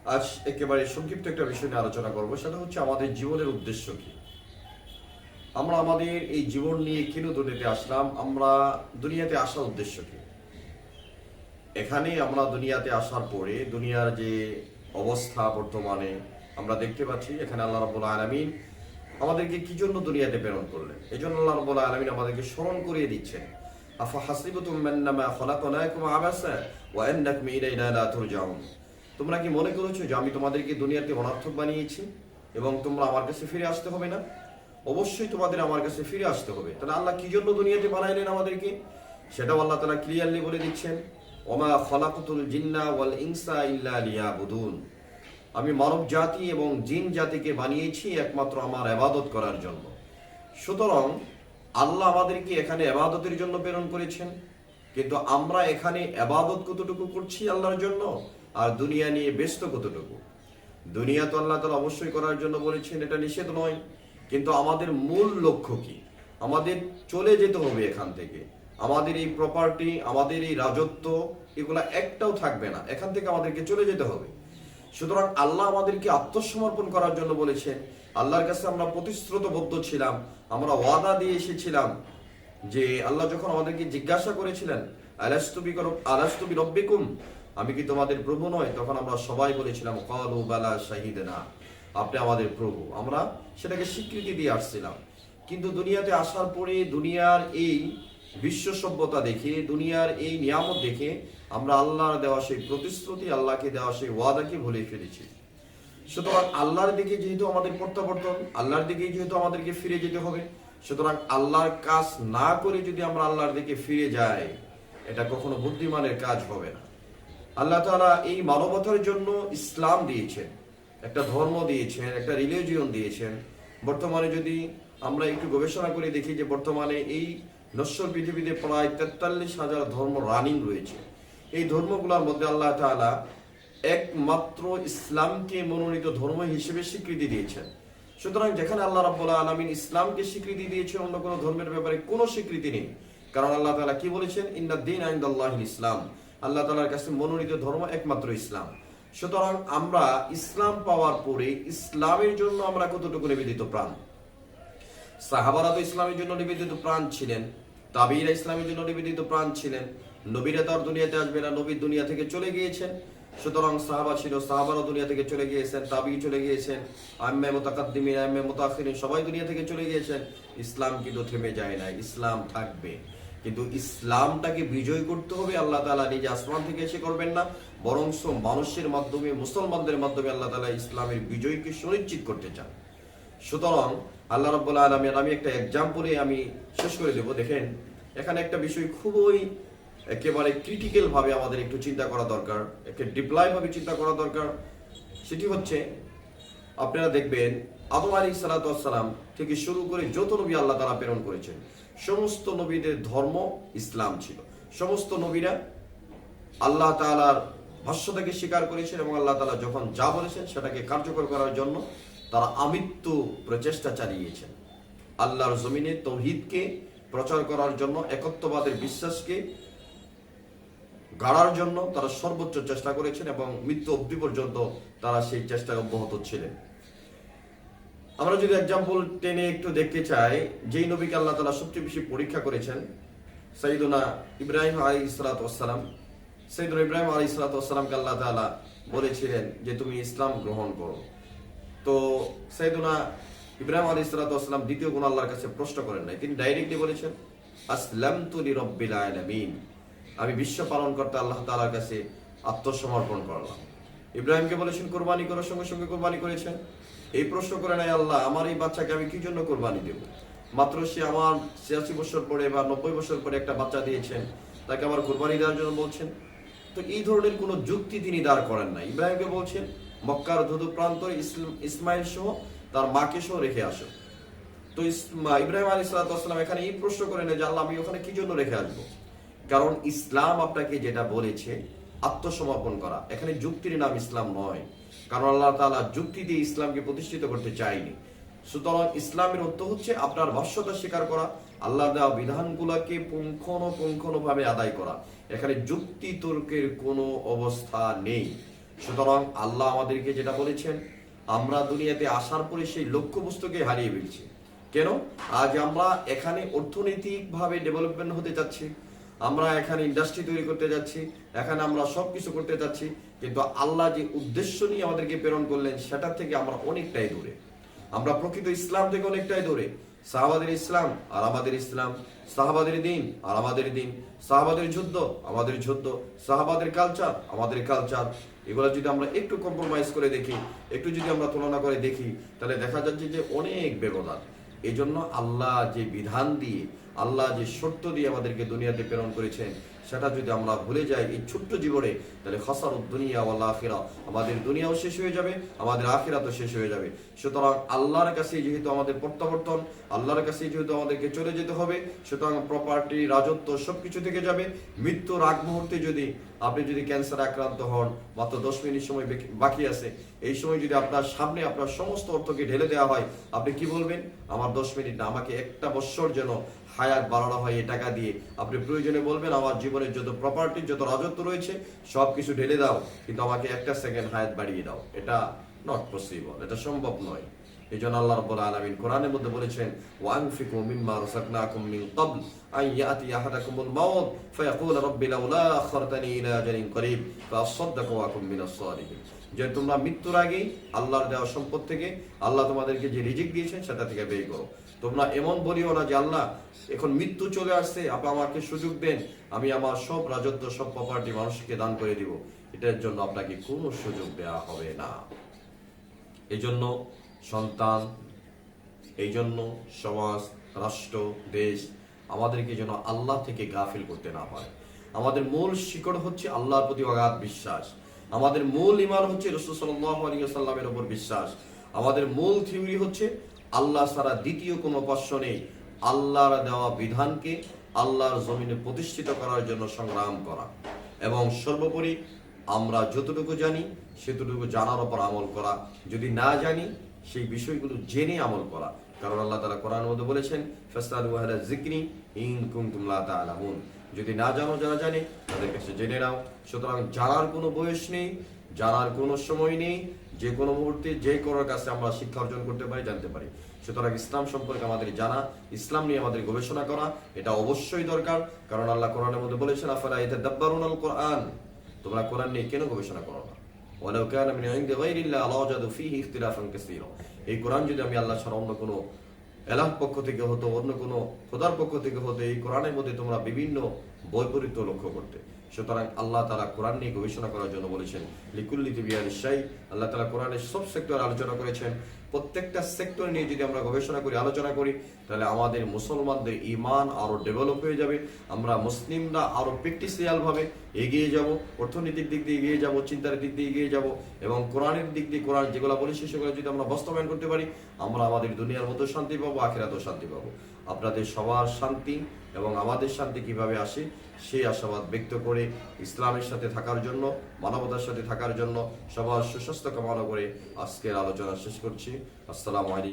আজ একেবারে সংক্ষিপ্ত একটা বিষয় নিয়ে আলোচনা করব, সেটা হচ্ছে আমাদের জীবনের উদ্দেশ্য কি। আমরা আমাদের এই জীবন নিয়ে কেন দুনিয়াতে আসলাম, আমরা দুনিয়াতে আসার উদ্দেশ্য কি। এখানে আমরা দুনিয়াতে আসার পরে দুনিয়ার যে অবস্থা বর্তমানে আমরা দেখতে পাচ্ছি, এখানে আল্লাহ রাব্বুল আলামিন আমাদেরকে কি জন্য দুনিয়াতে প্রেরণ করলেন। এই জন্য আল্লাহ রাব্বুল আলামিন আমাদেরকে স্মরণ করিয়ে দিচ্ছেন, আফা হাসিবতুম আন্নামা খলাকনাকুম আবাসা ওয়া আন্নাকুম ইলাইনা লা তুরজাউন। তোমরা কি মনে করেছো যে আমি তোমাদেরকে দুনিয়াতে অনর্থক বানিয়েছি এবং তোমরা আমার কাছে ফিরে আসতে হবে না? অবশ্যই তোমাদের আমার কাছে ফিরে আসতে হবে। তাহলে আল্লাহ কি জন্য দুনিয়াতে বানাইলেন আমাদেরকে, সেটাও আল্লাহ তাআলা ক্লিয়ারলি বলে দিচ্ছেন, ওমা খলাকতুল জিন্না ওয়াল ইনসা ইল্লা লিয়াবুদুন। আমি মানব জাতি এবং জিন জাতিকে বানিয়েছি একমাত্র আমার ইবাদত করার জন্য। সুতরাং আল্লাহ আমাদেরকে এখানে ইবাদতের জন্য প্রেরণ করেছেন, কিন্তু আমরা এখানে ইবাদত কতটুকু করছি আল্লাহর জন্য, আর দুনিয়া নিয়ে ব্যস্ত কতটুকু। দুনিয়া তো আল্লাহ তাআলা অবশ্যই করার জন্য বলেছেন, এটা নিষেধ নয়, কিন্তু আমাদের মূল লক্ষ্য কি? আমাদের চলে যেতে হবে এখান থেকে। আমাদের এই প্রপার্টি, আমাদের এই রাজত্ব, এগুলা একটাও থাকবে না, এখান থেকে আমাদেরকে চলে যেতে হবে। সুতরাং আল্লাহ আমাদেরকে আত্মসমর্পণ করার জন্য বলেছেন। আল্লাহর কাছে আমরা প্রতিশ্রুতবদ্ধ ছিলাম, আমরা ওয়াদা দিয়ে এসেছিলাম যে আল্লাহ যখন আমাদেরকে জিজ্ঞাসা করেছিলেন আলাস্তু বিরব্বিকুম, আমি কি তোমাদের প্রভু নয়, তখন আমরা সবাই বলেছিলাম ক্বালু বালা শাহিদনা, আপনি আমাদের প্রভু। আমরা সেটাকে স্বীকৃতি দিয়ে আসছিলাম। কিন্তু দুনিয়াতে আসার পরে দুনিয়ার এই বিশ্ব সভ্যতা দেখে, দুনিয়ার এই নিয়ামত দেখে আমরা আল্লাহর দেওয়া সেই প্রতিশ্রুতি, আল্লাহকে দেওয়া সেই ওয়াদাকে ভুলে ফেলেছি। সুতরাং আল্লাহর দিকে যেহেতু আমাদের প্রত্যাবর্তন, আল্লাহর দিকে যেহেতু আমাদেরকে ফিরে যেতে হবে, সুতরাং আল্লাহর কাজ না করে যদি আমরা আল্লাহর দিকে ফিরে যাই, এটা কখনো বুদ্ধিমানের কাজ হবে না। আল্লাহ তাআলা এই মানবতার জন্য ইসলাম দিয়েছেন, একটা ধর্ম দিয়েছেন, একটা রিলিজিয়ন দিয়েছেন। বর্তমানে যদি আমরা একটু গবেষণা করে দেখি যে বর্তমানে এই নশ্বর পৃথিবীতে প্রায় 43,000 ধর্ম রানিং রয়েছে। এই ধর্মগুলোর মধ্যে আল্লাহ তাআলা একমাত্র ইসলামকে মনোনীত ধর্ম হিসেবে স্বীকৃতি দিয়েছেন। সুতরাং যেখানে আল্লাহ রাব্বুল আলামিন ইসলামকে স্বীকৃতি দিয়েছেন, অন্য কোনো ধর্মের ব্যাপারে কোনো স্বীকৃতি নেই। কারণ আল্লাহ তাআলা কি বলেছেন, ইন্নাদ-দীনা ইনদাল্লাহিল ইসলাম, আল্লাহ তাআলার কাছে মনোনীত ধর্ম একমাত্র ইসলাম। সুতরাং আমরা ইসলাম পাওয়ার পরে ইসলামের জন্য আমরা কতটুকু নিবেদিত প্রাণ। সাহাবারা তো ইসলামের জন্য নিবেদিত প্রাণ ছিলেন, তাবিঈরা ইসলামের জন্য নিবেদিত প্রাণ ছিলেন। নবীরা তো আর দুনিয়াতে আসবে না, নবী দুনিয়া থেকে চলে গিয়েছেন। সুতরাং সাহাবা ছিল, সাহাবারা দুনিয়া থেকে চলে গিয়েছেন, তাবিঈ চলে গিয়েছেন, আইম্মে মুতাকাদ্দিমিন, আইম্মে মুতাআখিরিন সবাই দুনিয়া থেকে চলে গিয়েছেন। ইসলাম কিন্তু থেমে যায় না, ইসলাম থাকবে। কিন্তু ইসলামটাকে বিজয় করতে হবে। আল্লাহ তাআলা নিজে আসমান থেকে এসে করবেন না, বরং মানুষের মাধ্যমে, মুসলমানদের মাধ্যমে আল্লাহ তাআলা ইসলামের বিজয়কে সুনিশ্চিত করতে চান। সুতরাং আল্লাহ রাব্বুল আলামিন, আমি একটা এক্সাম্পলে আমি শেষ করে দেব। দেখেন, এখানে একটা বিষয় খুবই একেবারে ক্রিটিক্যাল ভাবে আমাদের একটু চিন্তা করা দরকার, একে ডিপ্লাই ভাবে চিন্তা করা দরকার। সেটি হচ্ছে, আপনারা দেখবেন আদম আলাইহিস সালাতু ওয়াস সালাম থেকে শুরু করে যত নবী আল্লাহ তাআলা প্রেরণ করেছেন, সমস্ত নবীদের ধর্ম ইসলাম ছিল। সমস্ত নবীরা আল্লাহ তাআলার ভাষ্যটাকে স্বীকার করেছেন এবং আল্লাহ তাআলা যখন যা বলেছেন সেটাকে কার্যকর করার জন্য তারা আমৃত্যু প্রচেষ্টা চালিয়েছেন। আল্লাহর জমিনে তাওহীদকে প্রচার করার জন্য, একত্ববাদের বিশ্বাসকে গাড়ার জন্য তারা সর্বোচ্চ চেষ্টা করেছেন এবং মৃত্যু অবধি পর্যন্ত তারা সেই চেষ্টায় অব্যাহত ছিলেন। আমরা যদি এক্সাম্পল টেনে একটু দেখতে চাই, যেই নবীকে আল্লাহ তাআলা সবচেয়ে বেশি পরীক্ষা করেছেন, সাইয়্যিদুনা ইব্রাহিম আলাইহিস সালাতু ওয়াস সালাম। সাইয়্যিদুনা ইব্রাহিম আলাইহিস সালাতু ওয়াস সালামকে আল্লাহ তাআলা বলেছিলেন যে তুমি ইসলাম গ্রহণ করো। তো সাইয়্যিদুনা ইব্রাহিম আলাইহিস সালাতু ওয়াস সালাম দ্বিতীয় কোন আল্লাহর কাছে প্রশ্ন করেন নাই, তিনি ডাইরেক্টলি বলেছেন আসলামতু লিরাব্বিল আলামিন, আমি বিশ্ব পালনকর্তা আল্লাহ তাআলার কাছে আত্মসমর্পণ করলাম। ইব্রাহিমকে বলেছেন কোরবানি করার, সঙ্গে সঙ্গে কোরবানি করেছেন। এই প্রশ্ন করে নাই আল্লাহ, আমার এই বাচ্চাকে আমি কি জন্য কোরবানি দেব? মাত্র সে আমার 86 বছর পরে বা 90 বছর পরে একটা বাচ্চা দিয়েছেন, তাকে আমার কোরবানি দেওয়ার জন্য বলছেন? তো এই ধরনের কোনো যুক্তি তিনি দাঁড় করেন না। ইব্রাহিমকে বলছেন মক্কার ধুধু প্রান্তরে ইসমাইল সহ তার মাকে সহ রেখে আসো। তো ইব্রাহিম আলাইহিস সালাতু ওয়াস সালাম এখানে এই প্রশ্ন করেন যে আল্লাহ, আমি ওখানে কি জন্য রেখে আসবো? কারণ ইসলাম আপনাকে যেটা বলেছে আত্মসমর্পণ করা, এখানে যুক্তির নাম ইসলাম নয়। কারণ আল্লাহ তাআলা যুক্তি দিয়ে ইসলামকে প্রতিষ্ঠিত করতে চায়নি। সুতরাং ইসলামের অর্থ হচ্ছে আপনার ভাষ্যতা স্বীকার করা, আল্লাহ দেওয়া বিধানগুলোকে পুঙ্খানুপুঙ্খভাবে আদায় করা। এখানে যুক্তি তর্কের কোনো অবস্থা নেই। সুতরাং আল্লাহ আমাদেরকে যেটা বলেছেন, আমরা দুনিয়াতে আসার পরে সেই লক্ষ্যবস্তুকে হারিয়ে ফেলছি। কেন? আজ আমরা এখানে অর্থনৈতিকভাবে ডেভেলপমেন্ট হতে যাচ্ছি, আমরা এখানে ইন্ডাস্ট্রি তৈরি করতে যাচ্ছি, এখানে আমরা সবকিছু করতে যাচ্ছি, কিন্তু আল্লাহ যে উদ্দেশ্য নিয়ে আমাদেরকে প্রেরণ করলেন সেটা থেকে আমরা অনেকটাই দূরে, আমরা প্রকৃত ইসলাম থেকে অনেকটাই দূরে। সাহাবাদের ইসলাম আর আমাদের ইসলাম, সাহাবাদের দিন আর আমাদের দিন, সাহাবাদের যুদ্ধ আমাদের যুদ্ধ, সাহাবাদের কালচার আমাদের কালচার, এগুলো যদি আমরা একটু কম্প্রোমাইজ করে দেখি, একটু যদি আমরা তুলনা করে দেখি, তাহলে দেখা যাচ্ছে যে অনেক ব্যবধান। এই জন্য আল্লাহ যে বিধান দিয়ে, আল্লাহ যে শর্ত দিয়ে আমাদেরকে দুনিয়াতে প্রেরণ করেছেন, সেটা যদি আমরা ভুলে যাই এই ছোট্ট জীবনে, তাহলে খাসারুদ দুনিয়া ওয়াল আখিরা, আমাদের দুনিয়াও শেষ হয়ে যাবে, আমাদের আখিরাতও শেষ হয়ে যাবে। সুতরাং আল্লাহর কাছে যেহেতু আমাদের প্রত্যাবর্তন, আল্লাহর কাছে যেহেতু আমাদেরকে চলে যেতে হবে, সুতরাং প্রপার্টি, রাজত্ব সবকিছু থেকে যাবে। মৃত্যুর আগ মুহূর্তে যদি আপনি যদি ক্যান্সার আক্রান্ত হন, মাত্র 10 মিনিট সময় বাকি আছে, এই সময় যদি আপনার সামনে আপনার সমস্ত অর্থকে ঢেলে দেওয়া হয়, আপনি কি বলবেন? আমার 10 মিনিট না, আমাকে 1 বছর যেন হায়াত বাড়ানো হয় এই টাকা দিয়ে। আপনি প্রয়োজনে বলবেন আমার জীবনের যত প্রপার্টি, যত রাজত্ব রয়েছে সবকিছু ঢেলে দাও, কিন্তু আমাকে 1 সেকেন্ড হায়াত বাড়িয়ে দাও। এটা নট পসিবল, এটা সম্ভব নয়। এই জন্য আল্লাহ রাব্বুল আলামিন কোরআনের মধ্যে বলেছেন, ওয়ানফিকু মিম্মা রাযাকনাকুম মিন ক্বাবল আন ইয়াতি আহাদাকুমুল মাউত ফায়াকুল রাব্বি লাউলা আখারতানি ইলা আজালিন করিব ফাআসাদদাকু ওয়া আকুম মিনাস সালিহিন। যে তোমরা মৃত্যুর আগেই আল্লাহর দেওয়া সম্পদ থেকে, আল্লাহ তোমাদেরকে যে রিজিক দিয়েছেন সেটা থেকে ব্যয় করো। তোমরা এমন বলিও না যে আল্লাহ এখন মৃত্যু চলে আসছে, আপনি আমাকে সুযোগ দেন, আমি আমার সব রাজত্ব, সব প্রপার্টি মানুষকে দান করে দিব। এটার জন্য আপনাকে কোনো সুযোগ দেওয়া হবে না। এই জন্য সন্তান, এই জন্য সমাজ, রাষ্ট্র, দেশ আমাদেরকে যেন আল্লাহ থেকে গাফিল করতে না পারে। আমাদের মূল শিকড় হচ্ছে আল্লাহর প্রতি অগাধ বিশ্বাস, আমাদের মূল ঈমান হচ্ছে রাসূল সাল্লাল্লাহু আলাইহি ওয়াসাল্লামের উপর বিশ্বাস, আমাদের মূল থিওরি হচ্ছে আল্লাহ ছাড়া দ্বিতীয় কোনো উপাস্য নেই। আল্লাহর দেওয়া বিধানকে আল্লাহর জমিনে প্রতিষ্ঠিত করার জন্য সংগ্রাম করা, এবং সর্বোপরি আমরা যতটুকু জানি সেতটুকু জানার উপর আমল করা, যদি না জানি সেই বিষয়গুলো জেনে আমল করা। কারণ আল্লাহ তাআলা কোরআনের মধ্যে বলেছেন, ফাসআলু আহলা যিকরি ইন কুনতুম লা তা'লামুন। যদি না জানো, যারা জানে তাদের কাছে জেনে নাও। সুতরাং জানার কোনো বয়স নেই, জানার কোনো সময় নেই, যে কোনো মুহূর্তে যে কারোর কাছে আমরা শিক্ষা অর্জন করতে পারি, জানতে পারি। সুতরাং ইসলাম সম্পর্কে আমাদের জানা, ইসলাম নিয়ে আমাদের গবেষণা করা, এটা অবশ্যই দরকার। কারণ আল্লাহ কোরআনের মধ্যে বলেছেন, আফালা ইয়াতাদাব্বারুনাল কোরআন, তোমরা কোরআন নিয়ে কেন গবেষণা করো না? ওয়ালাউ কানা মিন ইনদি গায়রিল্লাহি লাওয়াজাদু ফীহি ইখতিলাফান কাসীরা। এই কোরআন যদি আমি আল্লাহ ছাড়া অন্য কোনো এলাহর পক্ষ থেকে হতো, অন্য কোনো খোদার পক্ষ থেকে হতো, এই কোরআনের মধ্যে তোমরা বিভিন্ন বৈপরীত্য লক্ষ্য করতে। সুতরাং আল্লাহ তাআলা কোরআন নিয়ে গবেষণা করার জন্য বলেছেন, লিকুল্লি তিবিয়ানিশ শাই। আল্লাহ তাআলা কোরআনের সব সেক্টর আলোচনা করেছেন। প্রত্যেকটা সেক্টর নিয়ে যদি আমরা গবেষণা করি, আলোচনা করি, তাহলে আমাদের মুসলমানদের ঈমান আরো ডেভেলপ হয়ে যাবে। আমরা মুসলিমরা আরো প্র্যাকটিসিয়াল ভাবে এগিয়ে যাব, অর্থনৈতিক দিক দিয়ে এগিয়ে যাব, চিন্তার দিক দিয়ে এগিয়ে যাব, এবং কোরআনের দিক দিয়ে কোরআন যেগুলো বলেছে সেগুলো যদি আমরা বাস্তবায়ন করতে পারি, আমরা আমাদের দুনিয়ার মতো শান্তি পাবো, আখিরাতেও শান্তি পাবো। আপনাদের সবার শান্তি এবং আমাদের শান্তি কিভাবে আসে সেই আশাবাদ ব্যক্ত করে, ইসলামের সাথে থাকার জন্য, মানবতার সাথে থাকার জন্য সবার সুস্বাস্থ্য কামনা করে আজকের আলোচনা শেষ করছি। আসসালামু আলাইকুম।